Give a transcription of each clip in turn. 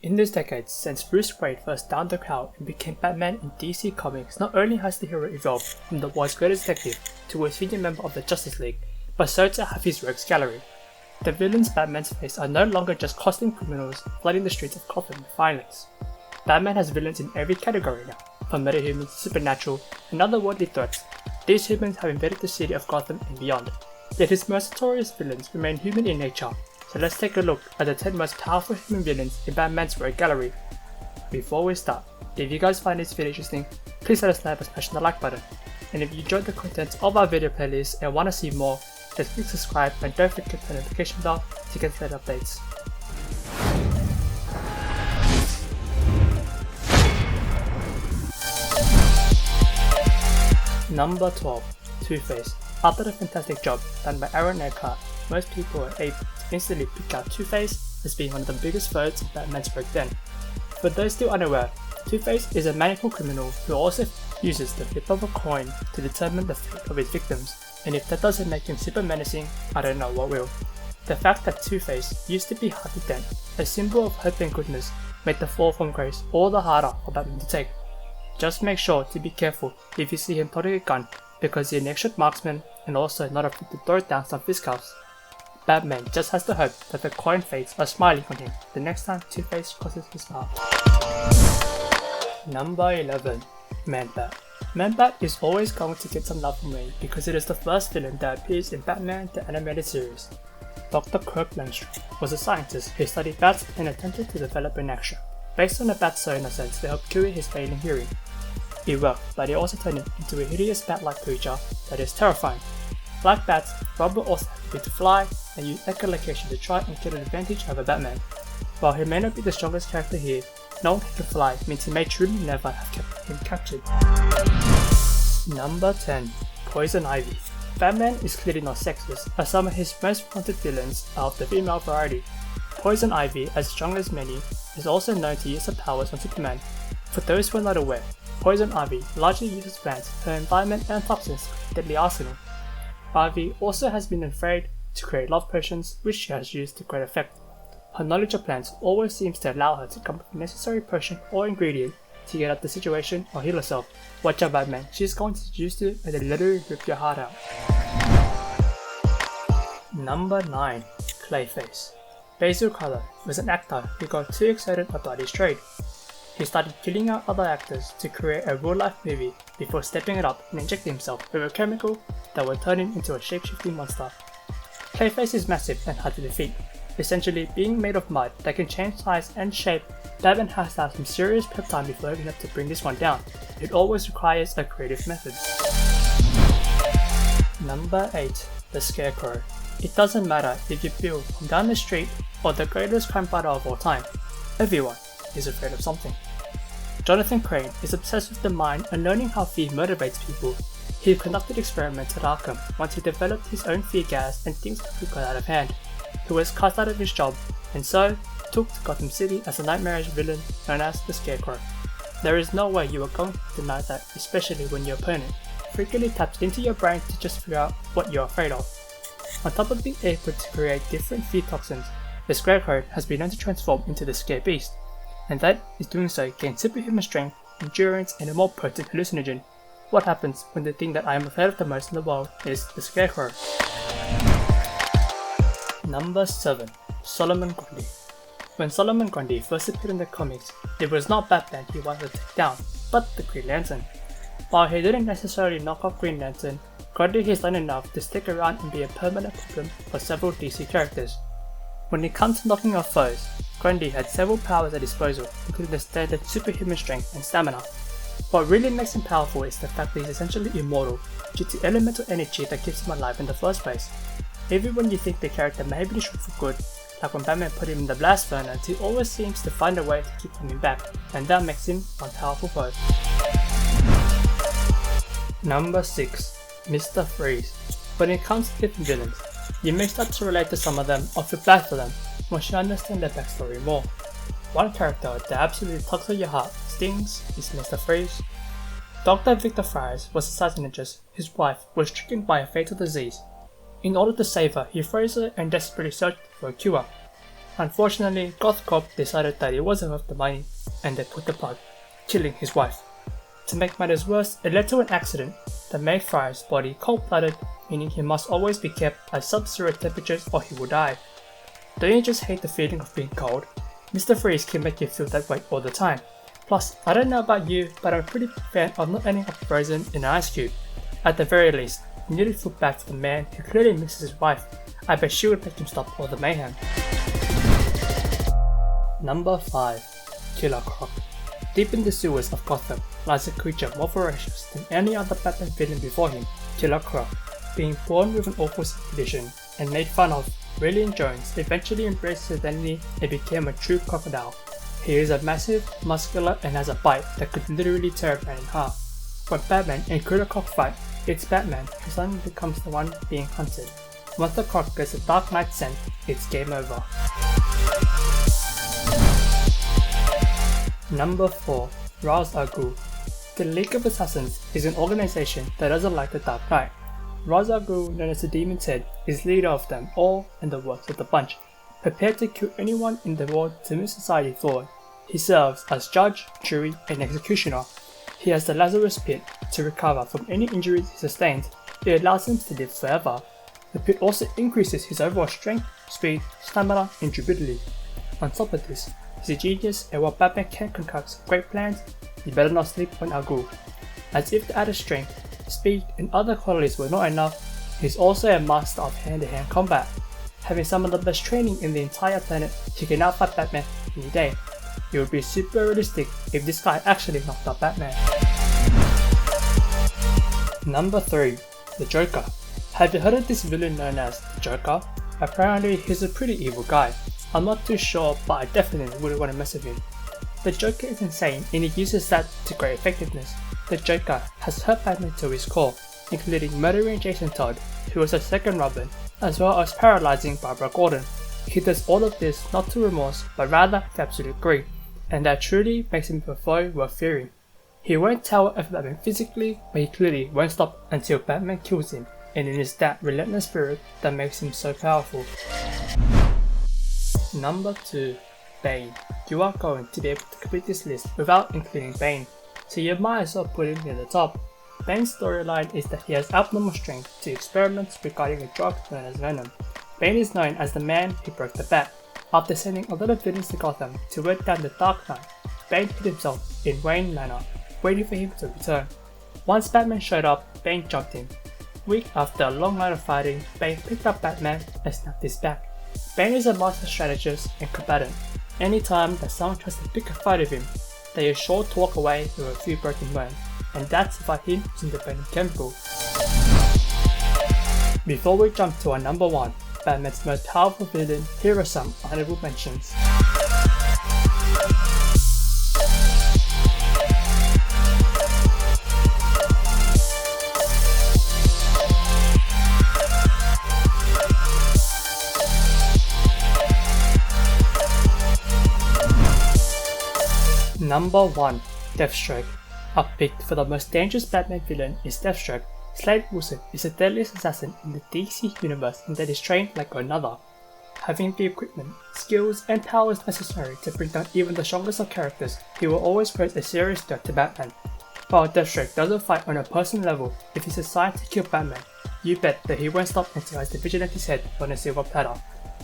In this decade, since Bruce Wayne first downed the crowd and became Batman in DC Comics, not only has the hero evolved from the world's greatest detective to a senior member of the Justice League, but so too have his rogues gallery. The villains Batman's face are no longer just costume criminals flooding the streets of Gotham with violence. Batman has villains in every category now, from metahumans, supernatural, and otherworldly threats. These humans have invaded the city of Gotham and beyond. Yet his most notorious villains remain human in nature. So let's take a look at the 10 most powerful human villains in Batman's rogue gallery. Before we start, if you guys find this video interesting, please let us know by smashing the like button. And if you enjoyed the content of our video playlist and want to see more, just click subscribe and don't forget the notification bell to get further updates. Number 12. TwoFace. After the fantastic job done by Aaron Eckhart, most people are able to instantly pick out TwoFace as being one of the biggest foes of Batman's rogue den. For those still unaware, TwoFace is a maniacal criminal who also uses the flip of a coin to determine the fate of his victims, and if that doesn't make him super menacing, I don't know what will. The fact that TwoFace used to be hard to dent, a symbol of hope and goodness, made the fall from grace all the harder for Batman to take. Just make sure to be careful if you see him holding a gun, because he's an extra marksman and also not afraid to throw down some fistcuffs. Batman just has to hope that the coin fates are smiling on him the next time TwoFace crosses his path. Number 11. Man-Bat. Man-Bat is always going to get some love from me because it is the first villain that appears in Batman the Animated Series. Dr. Kirkland was a scientist who studied bats and attempted to develop an extra, based on a bat's sonar sense to help cure his failing hearing. It worked, but it also turned him into a hideous bat-like creature that is terrifying. Like bats, Rob will also have to fly and use echolocation to try and get an advantage over Batman. While he may not be the strongest character here, knowing he can fly means he may truly never have kept him captured. Number 10. Poison Ivy. Batman is clearly not sexist, as some of his most wanted villains are of the female variety. Poison Ivy, as strong as many, is also known to use her powers on Superman. For those who are not aware, Poison Ivy largely uses plants, her environment and toxins to create a deadly arsenal. Ivy also has been afraid to create love potions, which she has used to great effect. Her knowledge of plants always seems to allow her to come up with a necessary potion or ingredient to get out of the situation or heal herself. Watch out, Batman, she's going to use you and then literally rip your heart out. Number 9. Clayface. Basil Carlo was an actor who got too excited about his trade. He started killing out other actors to create a real-life movie before stepping it up and injecting himself with a chemical that would turn him into a shape-shifting monster. Clayface is massive and hard to defeat. Essentially being made of mud that can change size and shape, Batman has to have some serious prep time before he to bring this one down. It always requires a creative method. Number 8. The Scarecrow. It doesn't matter if you build from down the street or the greatest crime fighter of all time. Everyone is afraid of something. Jonathan Crane is obsessed with the mind and learning how fear motivates people. He conducted experiments at Arkham once he developed his own fear gas and things got out of hand. He was cast out of his job and so took to Gotham City as a nightmarish villain known as the Scarecrow. There is no way you are going to deny that, especially when your opponent frequently taps into your brain to just figure out what you're afraid of. On top of being able to create different fear toxins, the Scarecrow has been known to transform into the Scare Beast, and that is doing so gains superhuman strength, endurance, and a more potent hallucinogen. What happens when the thing that I am afraid of the most in the world is the Scarecrow? Number 7. Solomon Grundy. When Solomon Grundy first appeared in the comics, it was not Batman he wanted to take down, but the Green Lantern. While he didn't necessarily knock off Green Lantern, Grundy has done enough to stick around and be a permanent problem for several DC characters. When it comes to knocking off foes, Grundy had several powers at disposal, including the standard superhuman strength and stamina. What really makes him powerful is the fact that he's essentially immortal, due to elemental energy that keeps him alive in the first place. Even when you think the character may be destroyed for good, like when Batman put him in the blast furnace, he always seems to find a way to keep coming back, and that makes him one powerful foe. Number 6. Mr. Freeze. When it comes to different villains, you may start to relate to some of them or feel bad for them once you understand their backstory more. One character that absolutely tugs at your heart stings is Mr. Freeze. Dr. Victor Fries was a psychologist whose wife was stricken by a fatal disease. In order to save her, he froze her and desperately searched for a cure. Unfortunately, Goth Corp decided that it wasn't worth the money and they put the plug, killing his wife. To make matters worse, it led to an accident that made Fry's body cold-blooded, meaning he must always be kept at sub-zero temperatures or he will die. Don't you just hate the feeling of being cold? Mr. Freeze can make you feel that way all the time. Plus, I don't know about you, but I'm a pretty big fan of not ending up frozen in an ice cube. At the very least, you need to feel bad for the man who clearly misses his wife. I bet she would make him stop all the mayhem. Number 5. Killer Croc. Deep in the sewers of Gotham lies a creature more ferocious than any other Batman villain before him, Killer Croc. Being born with an awful condition and made fun of, Villians Jones eventually embraced his identity and became a true crocodile. He is a massive, muscular, and has a bite that could literally tear a man in half. When Batman and Killer Croc fight, it's Batman who suddenly becomes the one being hunted. Once the Croc gets a Dark Knight scent, it's game over. Number 4. Razda Guru. The League of Assassins is an organization that doesn't like the Dark Knight. Razda Guru, known as the Demon's Head, is leader of them all and the worst of the bunch, prepared to kill anyone in the world to move society forward. He serves as judge, jury, and executioner. He has the Lazarus Pit to recover from any injuries he sustains. It allows him to live forever. The pit also increases his overall strength, speed, stamina, and durability. On top of this, he's a genius, and while Batman can concoct great plans, you better not sleep on our Guru. As if the added strength, speed, and other qualities were not enough, he's also a master of hand-to-hand combat. Having some of the best training in the entire planet, he can outfight Batman any day. It would be super realistic if this guy actually knocked out Batman. Number 3. The Joker. Have you heard of this villain known as the Joker? Apparently he's a pretty evil guy. I'm not too sure, but I definitely wouldn't want to mess with him. The Joker is insane and he uses that to great effectiveness. The Joker has hurt Batman to his core, including murdering Jason Todd, who was a second Robin, as well as paralyzing Barbara Gordon. He does all of this not to remorse, but rather for absolute greed, and that truly makes him a foe worth fearing. He won't tower over Batman physically, but he clearly won't stop until Batman kills him, and it is that relentless spirit that makes him so powerful. Number 2. Bane. You are going to be able to complete this list without including Bane, so you might as well put him near the top. Bane's storyline is that he has abnormal strength to experiments regarding a drug known as Venom. Bane is known as the man who broke the bat. After sending a lot of villains to Gotham to work down the Dark Knight, Bane hid himself in Wayne Manor, waiting for him to return. Once Batman showed up, Bane jumped him. Weak after a long night of fighting, Bane picked up Batman and snapped his back. Bane is a master strategist and combatant. Anytime that someone tries to pick a fight with him, they are sure to walk away with a few broken bones, and that's if I hint using the Venom chemical. Before we jump to our number 1, Batman's most powerful villain, here are some honorable mentions. Number 1. Deathstroke. Uppicked for the most dangerous Batman villain is Deathstroke. Slade Wilson is the deadliest assassin in the DC universe and that is trained like another. Having the equipment, skills, and powers necessary to bring down even the strongest of characters, he will always pose a serious threat to Batman. While Deathstroke doesn't fight on a personal level, if he's assigned to kill Batman, you bet that he won't stop until he has the Vigilante's head on a silver platter.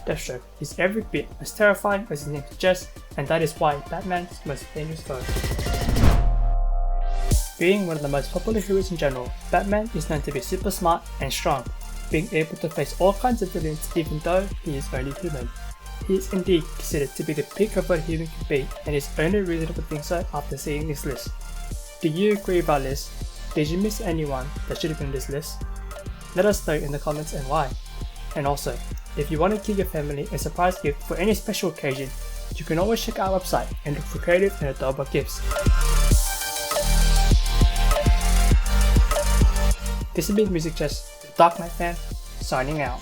Deathstroke is every bit as terrifying as his name suggests, and that is why Batman's most dangerous foe. Being one of the most popular heroes in general, Batman is known to be super smart and strong, being able to face all kinds of villains even though he is only human. He is indeed considered to be the peak of what a human can be, and is only reasonable to think so after seeing this list. Do you agree with our list? Did you miss anyone that should have been on this list? Let us know in the comments and why. And also, if you want to give your family a surprise gift for any special occasion, you can always check out our website and look for creative and adorable gifts. This has been Music Chess, the Dark Knight fan, signing out.